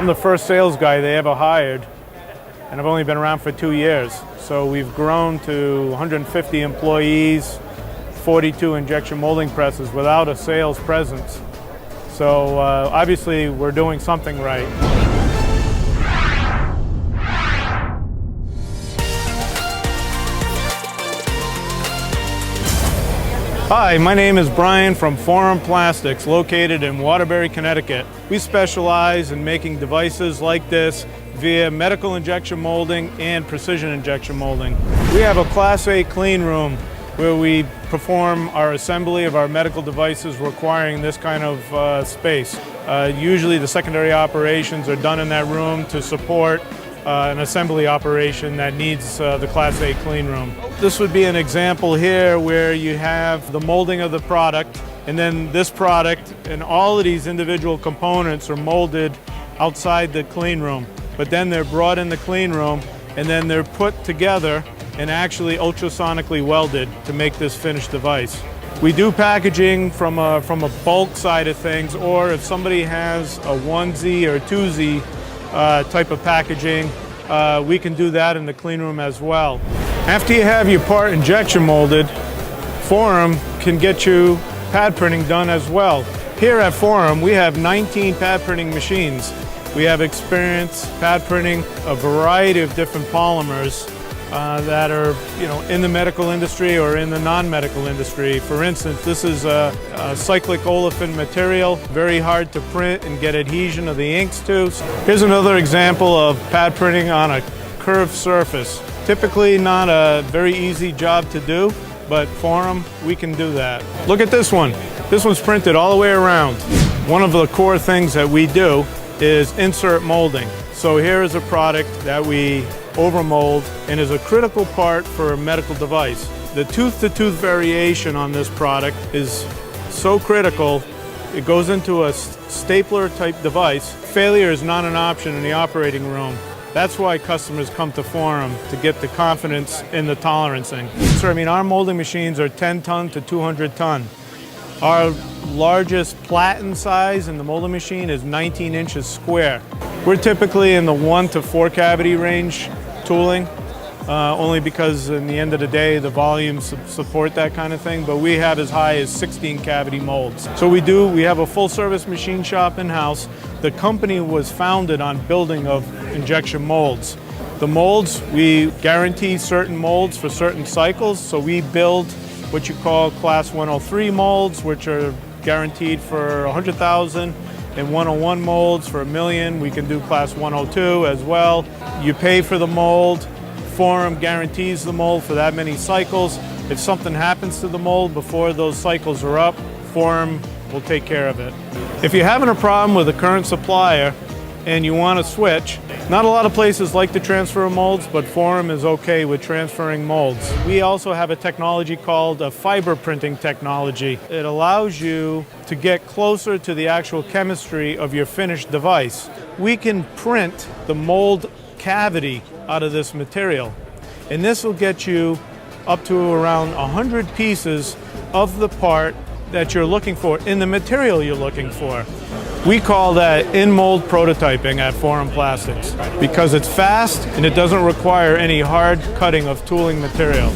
I'm the first sales guy they ever hired, and I've only been around for 2 years. So we've grown to 150 employees, 42 injection molding presses without a sales presence. So obviously we're doing something right. Hi, my name is Brian from Forum Plastics, located in Waterbury, Connecticut. We specialize in making devices like this via medical injection molding and precision injection molding. We have a Class A clean room where we perform our assembly of our medical devices requiring this kind of space. Usually the secondary operations are done in that room to support an assembly operation that needs the Class A clean room. This would be an example here where you have the molding of the product, and then this product and all of these individual components are molded outside the clean room. But then they're brought in the clean room and then they're put together and actually ultrasonically welded to make this finished device. We do packaging from a bulk side of things, or if somebody has a 1Z or 2Z type of packaging, we can do that in the clean room as well. After you have your part injection molded, Forum can get you pad printing done as well. Here at Forum, we have 19 pad printing machines. We have experience pad printing a variety of different polymers that are, in the medical industry or in the non-medical industry. For instance, this is a cyclic olefin material, very hard to print and get adhesion of the inks to. Here's another example of pad printing on a curved surface. Typically not a very easy job to do, but Forum, we can do that. Look at this one. This one's printed all the way around. One of the core things that we do is insert molding. So here is a product that we overmold and is a critical part for a medical device. The tooth-to-tooth variation on this product is so critical, it goes into a stapler type device. Failure is not an option in the operating room. That's why customers come to Forum, to get the confidence in the tolerancing. So our molding machines are 10 ton to 200 ton. Our largest platen size in the molding machine is 19 inches square. We're typically in the 1 to 4 cavity range tooling, only because in the end of the day the volumes support that kind of thing, but we have as high as 16 cavity molds. So we have a full service machine shop in-house. The company was founded on building of injection molds. The molds, we guarantee certain molds for certain cycles, so we build what you call Class 103 molds, which are guaranteed for 100,000, and 101 molds for $1 million. We can do Class 102 as well. You pay for the mold. Forum guarantees the mold for that many cycles. If something happens to the mold before those cycles are up, Forum will take care of it. If you're having a problem with a current supplier and you want to switch, not a lot of places like to transfer molds, but Forum is okay with transferring molds. We also have a technology called a fiber printing technology. It allows you to get closer to the actual chemistry of your finished device. We can print the mold cavity out of this material, and this will get you up to around 100 pieces of the part that you're looking for in the material you're looking for. We call that in-mold prototyping at Forum Plastics because it's fast and it doesn't require any hard cutting of tooling material.